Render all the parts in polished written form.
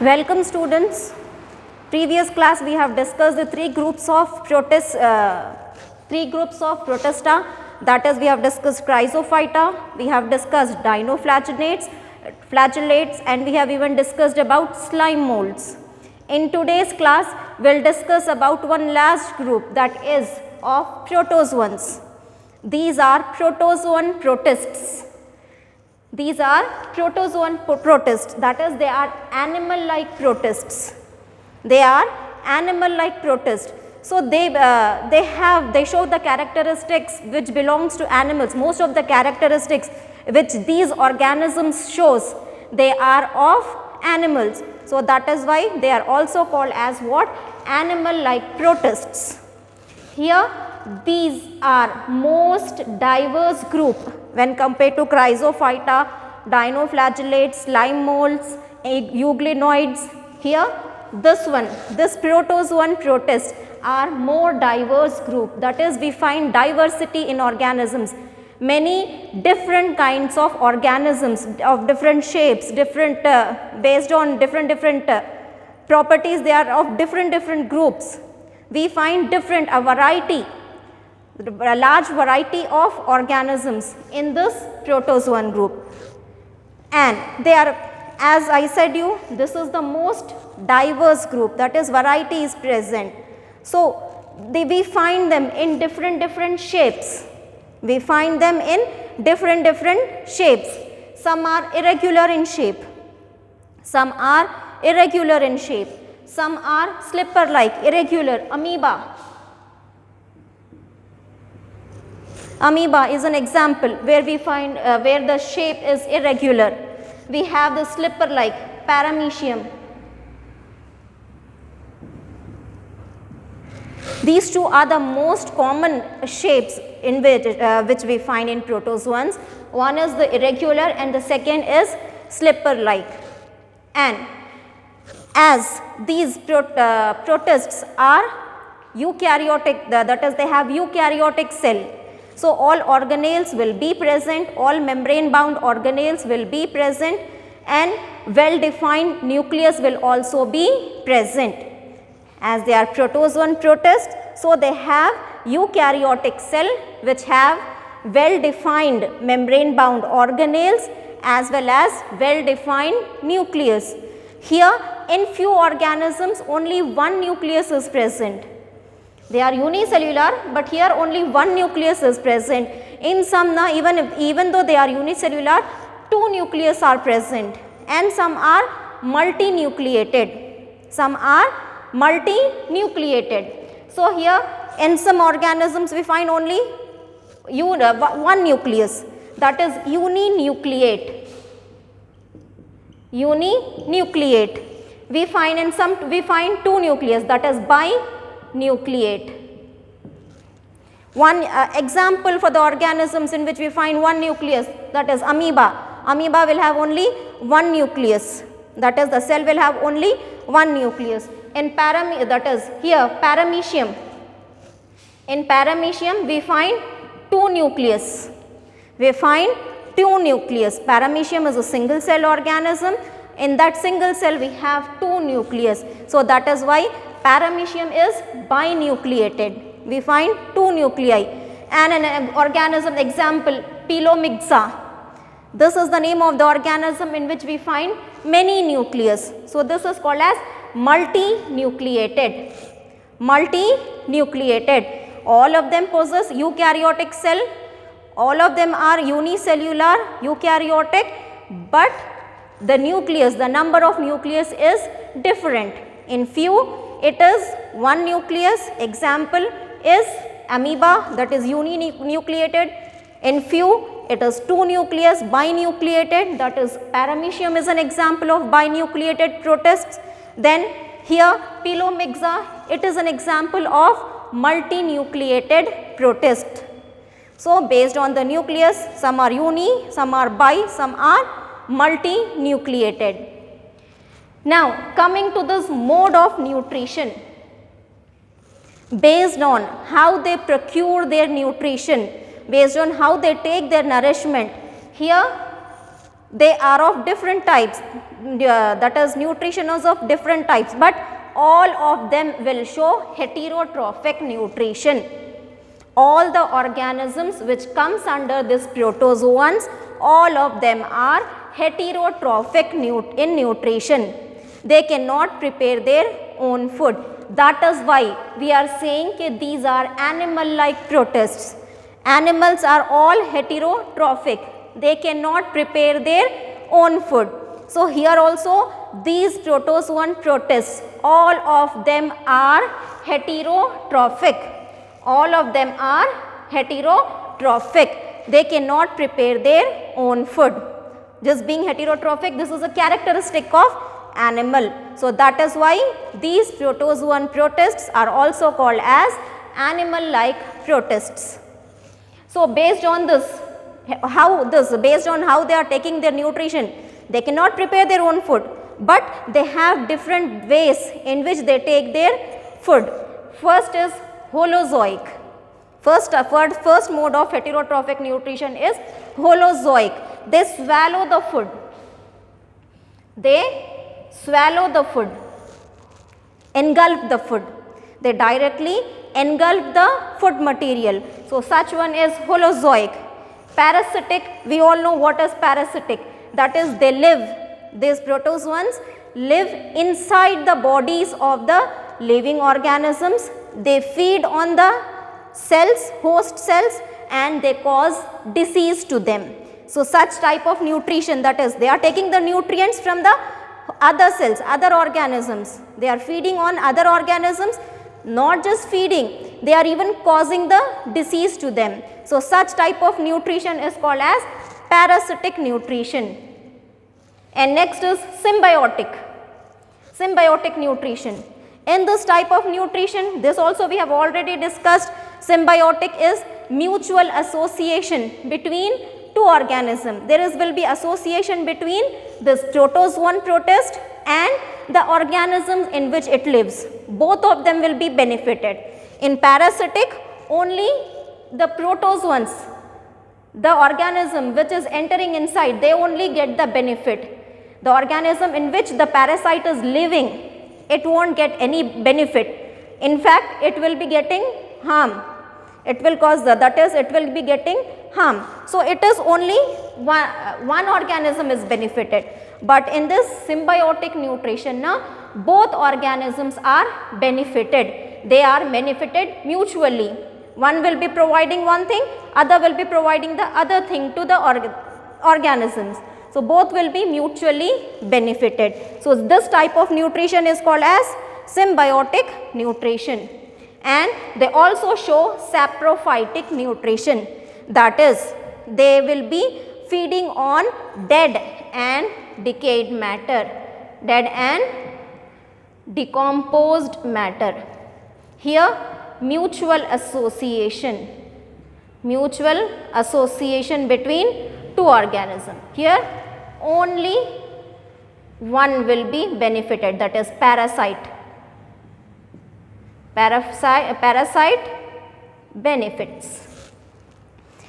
Welcome students. Previous class we have discussed the three groups of protista. That is, we have discussed chrysophyta, we have discussed dinoflagellates, and we have even discussed about slime molds. In today's class, we will discuss about one last group, that is of protozoans. These are protozoan protists. These are protozoan protists, that is, they are animal-like protists. They are animal-like protists. So they show the characteristics which belongs to animals. Most of the characteristics which these organisms shows, they are of animals. So that is why they are also called as what? Animal-like protists. Here these are most diverse group when compared to chrysophyta, dinoflagellates, slime molds, euglenoids. Here this protozoan protist are more diverse group. That is, we find diversity in organisms. Many different kinds of organisms of different shapes, different based on different properties, they are of different groups. We find a large variety of organisms in this protozoan group, and they are, as I said you, this is the most diverse group, that is, variety is present. So we find them in different shapes. We find them in different shapes. Some are irregular in shape, some are irregular in shape, some are slipper-like, irregular, amoeba. Amoeba is an example where we find where the shape is irregular. We have the slipper-like, paramecium. These two are the most common shapes in which we find in protozoans. One is the irregular and the second is slipper-like. And as these protists are eukaryotic, that is, they have eukaryotic cell. So all organelles will be present, all membrane bound organelles will be present, and well defined nucleus will also be present. As they are protozoan protists, so they have eukaryotic cell which have well defined membrane bound organelles as well as well defined nucleus. Here in few organisms only one nucleus is present. They are unicellular, but here only one nucleus is present. In some, even though they are unicellular, two nucleus are present, and some are multinucleated. Some are multinucleated. So here in some organisms we find only one nucleus, that is uninucleate. Uninucleate. We find in some, we find two nucleus, that is binucleate. One example for the organisms in which we find one nucleus, that is amoeba. Amoeba will have only one nucleus, that is, the cell will have only one nucleus. In that is here paramecium. In paramecium we find two nucleus. We find two nucleus. Paramecium is a single cell organism. In that single cell we have two nucleus. So that is why paramecium is binucleated. We find two nuclei. And an organism example, Pelomyxa. This is the name of the organism in which we find many nucleus. So this is called as multinucleated. Multinucleated. All of them possess eukaryotic cell. All of them are unicellular, eukaryotic, but the nucleus, the number of nucleus is different. In few it is one nucleus, example is amoeba, that is uninucleated. In few it is two nucleus, binucleated, that is paramecium is an example of binucleated protists. Then here Pelomyxa, it is an example of multinucleated protist. So based on the nucleus, some are uni, some are bi, some are multinucleated. Now coming to this mode of nutrition, based on how they procure their nutrition, based on how they take their nourishment, here They are of different types, that is nutrition is of different types, but all of them will show heterotrophic nutrition. All the organisms which comes under this protozoans, all of them are heterotrophic in nutrition. They cannot prepare their own food. That is why we are saying that these are animal-like protists. Animals are all heterotrophic. They cannot prepare their own food. So, here also these protozoan protists, all of them are heterotrophic. All of them are heterotrophic. They cannot prepare their own food. Just being heterotrophic, this is a characteristic of animal. So, that is why these protozoan protists are also called as animal-like protists. So, based on this, based on how they are taking their nutrition, they cannot prepare their own food, but they have different ways in which they take their food. First is holozoic. First mode of heterotrophic nutrition is holozoic. They swallow the food. They swallow the food, engulf the food. They directly engulf the food material. So, such one is holozoic. Parasitic, we all know what is parasitic. That is, they live, these protozoans live inside the bodies of the living organisms. They feed on the cells, host cells, and they cause disease to them. So, such type of nutrition, that is, they are taking the nutrients from the other cells, other organisms. They are feeding on other organisms, not just feeding, they are even causing the disease to them. So, such type of nutrition is called as parasitic nutrition. And next is symbiotic nutrition. In this type of nutrition, this also we have already discussed, symbiotic is mutual association between two organisms. There will be association between this protozoan protist and the organisms in which it lives. Both of them will be benefited. In parasitic, only the protozoans, the organism which is entering inside, they only get the benefit. The organism in which the parasite is living, it won't get any benefit. In fact, it will be getting harm. It will cause that is, it will be getting harm. So, it is only one organism is benefited. But in this symbiotic nutrition, both organisms are benefited. They are benefited mutually. One will be providing one thing, other will be providing the other thing to the organisms. So, both will be mutually benefited. So, this type of nutrition is called as symbiotic nutrition. And they also show saprophytic nutrition, that is, they will be feeding on dead and decayed matter, dead and decomposed matter. Here mutual association between two organisms. Here only one will be benefited, that is parasite benefits.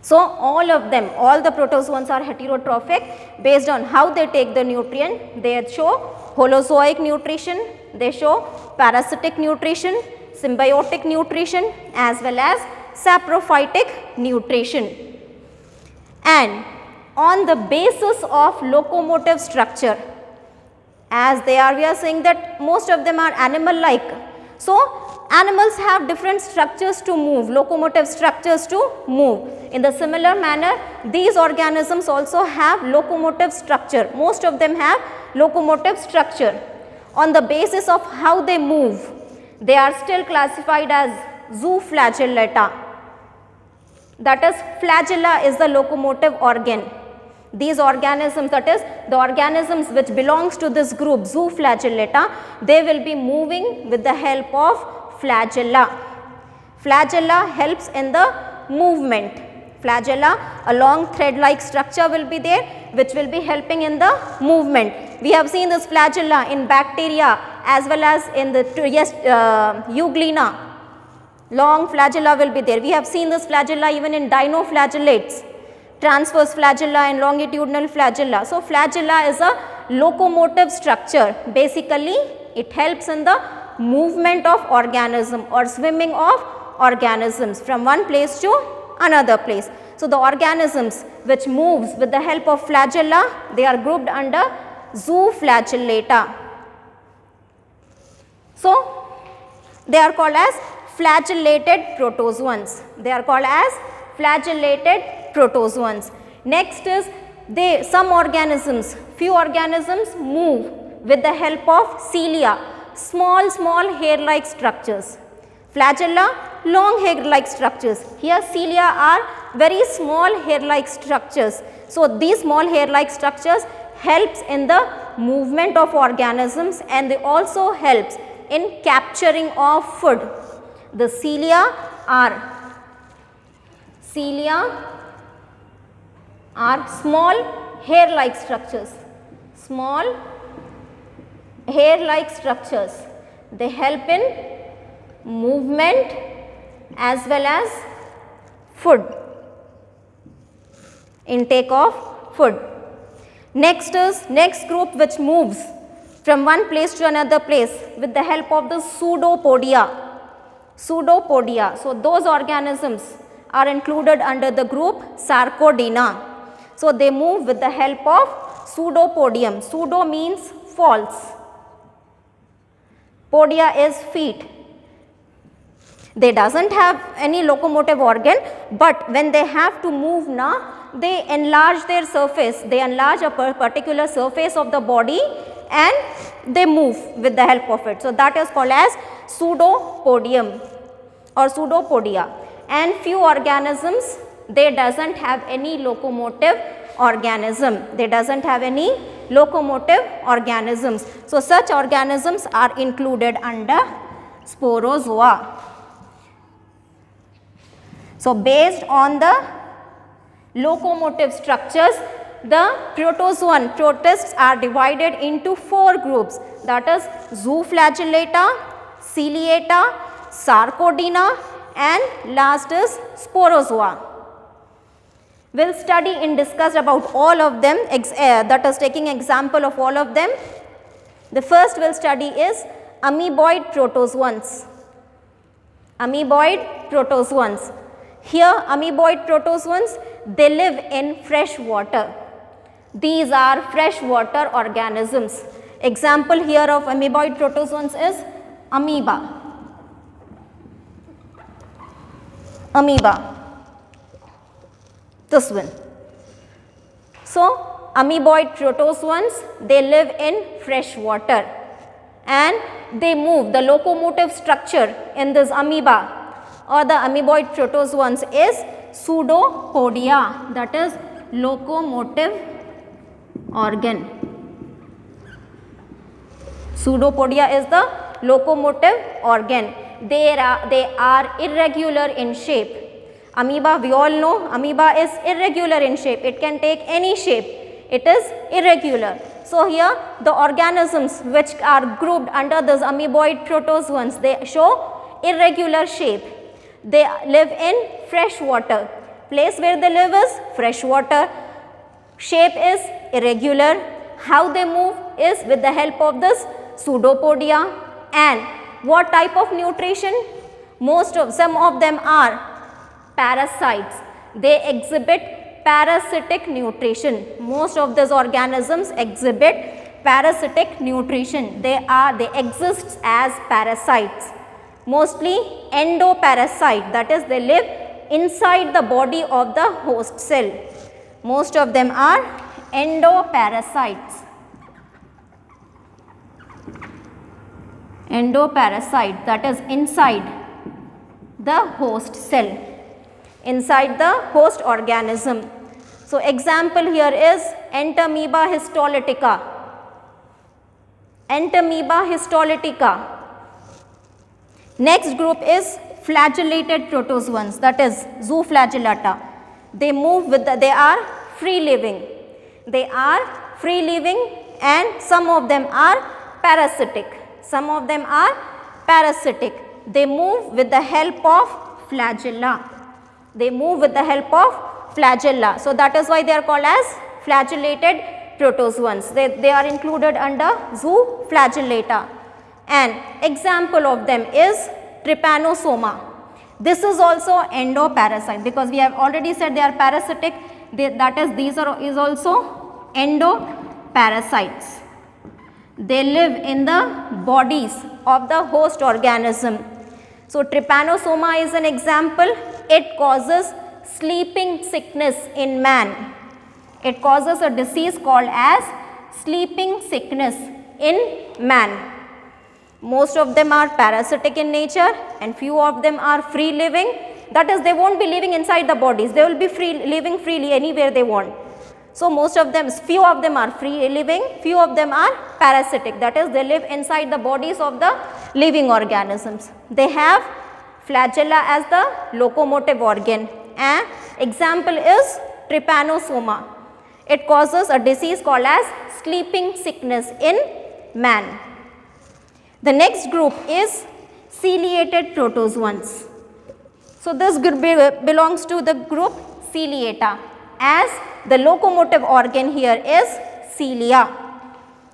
So, all of them, all the protozoans are heterotrophic based on how they take the nutrient. They show holozoic nutrition, they show parasitic nutrition, symbiotic nutrition as well as saprophytic nutrition. And on the basis of locomotive structure, as we are saying that most of them are animal like. So, animals have different structures to move, locomotive structures to move. In the similar manner, these organisms also have locomotive structure. Most of them have locomotive structure. On the basis of how they move, they are still classified as zooflagellata. That is, flagella is the locomotive organ. These organisms, that is, the organisms which belongs to this group zooflagellata, they will be moving with the help of flagella. Flagella helps in the movement. Flagella, a long thread like structure will be there which will be helping in the movement. We have seen this flagella in bacteria as well as in the euglena. Long flagella will be there. We have seen this flagella even in dinoflagellates. transverse flagella and longitudinal flagella. So, flagella is a locomotive structure. Basically, it helps in the movement of organism or swimming of organisms from one place to another place. So, the organisms which moves with the help of flagella, they are grouped under zooflagellata. So, they are called as flagellated protozoans. They are called as flagellated protozoans. Next is some organisms, few organisms move with the help of cilia, small hair-like structures. Flagella, long hair-like structures. Here cilia are very small hair-like structures. So, these small hair-like structures helps in the movement of organisms, and they also helps in capturing of food. The cilia are small hair-like structures, small hair-like structures. They help in movement as well as food, intake of food. Next group which moves from one place to another place with the help of the pseudopodia. So, those organisms are included under the group Sarcodina. So, they move with the help of pseudopodium. Pseudo means false, podia is feet. They doesn't have any locomotive organ, but when they have to move now, they enlarge their surface, they enlarge a particular surface of the body and they move with the help of it. So, that is called as pseudopodium or pseudopodia. And few organisms, they doesn't have any locomotive organism, they doesn't have any locomotive organisms. So, such organisms are included under sporozoa. So, based on the locomotive structures, the protists are divided into 4 groups, that is zooflagellata, ciliata, sarcodina and last is sporozoa. We will study and discuss about all of them, that is taking example of all of them. The first we will study is amoeboid protozoans. Amoeboid protozoans. Here amoeboid protozoans, they live in fresh water. These are freshwater organisms. Example here of amoeboid protozoans is amoeba. This one. So, amoeboid protozoans, they live in fresh water and they move. The locomotive structure in this amoeba or the amoeboid protozoans is pseudopodia, that is locomotive organ. Pseudopodia is the locomotive organ. They are irregular in shape. Amoeba, we all know amoeba is irregular in shape. It can take any shape. It is irregular. So, here the organisms which are grouped under this amoeboid protozoans, they show irregular shape. They live in fresh water. Place where they live is fresh water. Shape is irregular. How they move is with the help of this pseudopodia. And what type of nutrition? Some of them are parasites. They exhibit parasitic nutrition. Most of these organisms exhibit parasitic nutrition. They exist as parasites. Mostly endoparasite, that is they live inside the body of the host cell. Most of them are endoparasites. Endoparasite, that is inside the host cell, inside the host organism. So, example here is Entamoeba histolytica. Entamoeba histolytica. Next group is flagellated protozoans, that is zooflagellata. They move with they are free living. They are free living and some of them are parasitic. Some of them are parasitic. They move with the help of flagella. They move with the help of flagella. So that is why they are called as flagellated protozoans. They are included under Zooflagellata. An example of them is Trypanosoma. This is also endoparasite, because we have already said they are parasitic. That is, these is also endoparasites. They live in the bodies of the host organism. So Trypanosoma is an example. It causes sleeping sickness in man. It causes a disease called as sleeping sickness in man. Most of them are parasitic in nature and few of them are free living. That is, they won't be living inside the bodies. They will be living freely anywhere they want. So most of them, few of them are free living, few of them are parasitic. That is, they live inside the bodies of the living organisms. They have flagella as the locomotive organ. An example is Trypanosoma. It causes a disease called as sleeping sickness in man. The next group is ciliated protozoans. So this group belongs to the group Ciliata, as the locomotive organ here is cilia.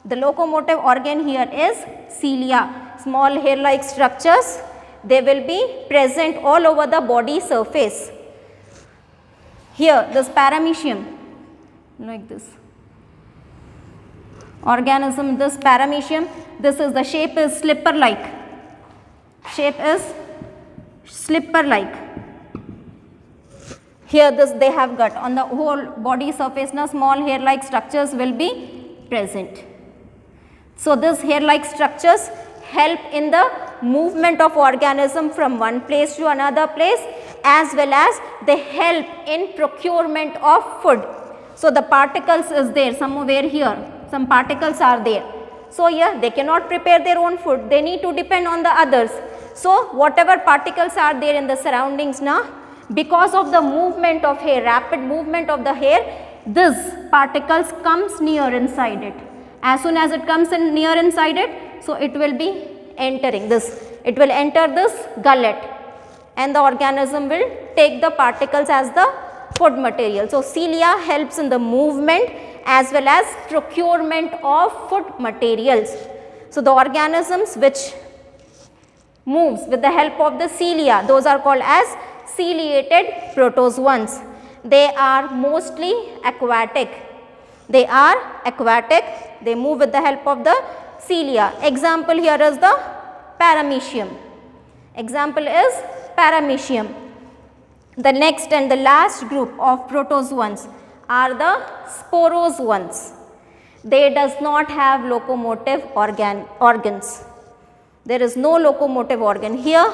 The locomotive organ here is cilia. Small hair-like structures, they will be present all over the body surface. Here this paramecium, like this organism, this paramecium, this is the shape is slipper-like. Shape is slipper-like. Here this they have got on the whole body surface now small hair-like structures will be present. So this hair-like structures help in the movement of organism from one place to another place, as well as they help in procurement of food. So the particles is there somewhere here, some particles are there. So here they cannot prepare their own food, they need to depend on the others. So whatever particles are there in the surroundings now, because of the movement of hair, rapid movement of the hair, this particles comes near inside it. As soon as it comes in near inside it, so it will be entering this, it will enter this gullet and the organism will take the particles as the food material. So cilia helps in the movement as well as procurement of food materials. So the organisms which moves with the help of the cilia, those are called as ciliated protozoans. They are mostly aquatic. They are aquatic, they move with the help of the cilia. Example here is the paramecium. Example is paramecium. The next and the last group of protozoans are the sporozoans. They does not have locomotive organs. There is no locomotive organ. Here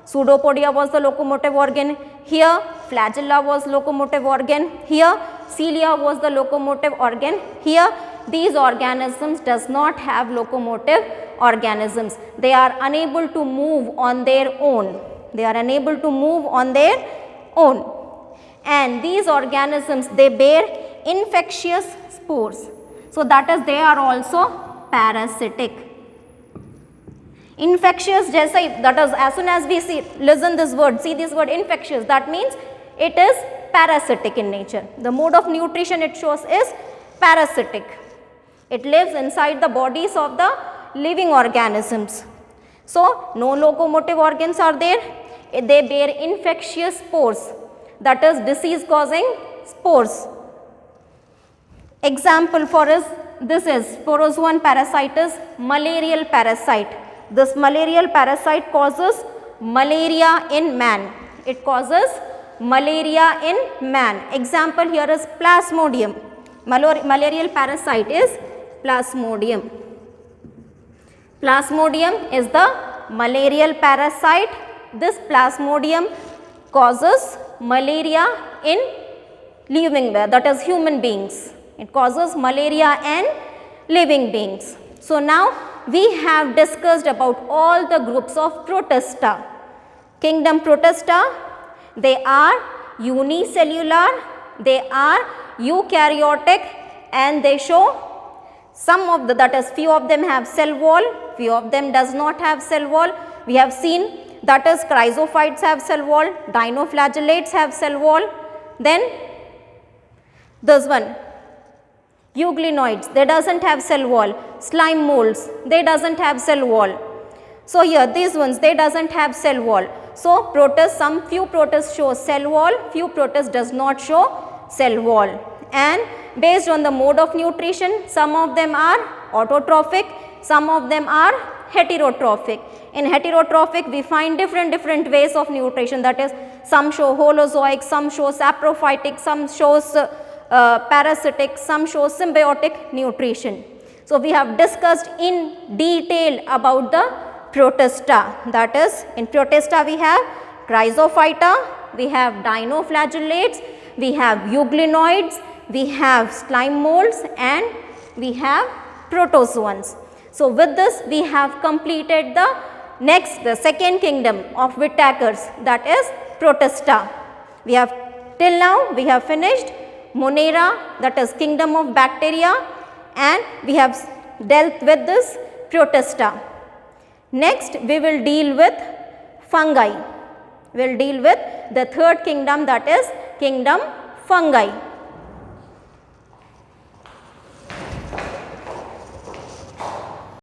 Pseudopodia was the locomotive organ, here flagella was locomotive organ, here cilia was the locomotive organ, here these organisms does not have locomotive organisms. They are unable to move on their own. They are unable to move on their own. And these organisms, they bear infectious spores. So that is, they are also parasitic. Infectious, jaisa, that is, as soon as we see, listen this word, see this word infectious, that means it is parasitic in nature. The mode of nutrition it shows is parasitic. It lives inside the bodies of the living organisms. So no locomotive organs are there. They bear infectious spores, that is disease causing spores. Example for this is sporozoan parasite is malarial parasite. This malarial parasite causes malaria in man. It causes malaria in man. Example here is plasmodium. Malarial parasite is plasmodium. Plasmodium is the malarial parasite. This plasmodium causes malaria in living, that is human beings. It causes malaria in living beings. So now we have discussed about all the groups of Protista. Kingdom Protista, they are unicellular, they are eukaryotic, and they show some of the, that is few of them have cell wall, few of them does not have cell wall. We have seen that is chrysophytes have cell wall, dinoflagellates have cell wall, then This one, euglenoids, they doesn't have cell wall. Slime molds, they doesn't have cell wall. So here these ones, they doesn't have cell wall. So protists, some few protists show cell wall, few protists does not show cell wall. And based on the mode of nutrition, some of them are autotrophic, some of them are heterotrophic. In heterotrophic, we find different ways of nutrition, that is, some show holozoic, some show saprophytic, some shows parasitic, some shows symbiotic nutrition. So we have discussed in detail about the Protista, that is, in Protista we have Chrysophyta, we have dinoflagellates, we have euglenoids, we have slime molds, and we have protozoans. So with this we have completed the second kingdom of Whittakers, that is Protista. We have till now we have finished Monera, that is kingdom of bacteria, and we have dealt with this Protista. Next we will deal with fungi. We will deal with the third kingdom, that is kingdom fungi.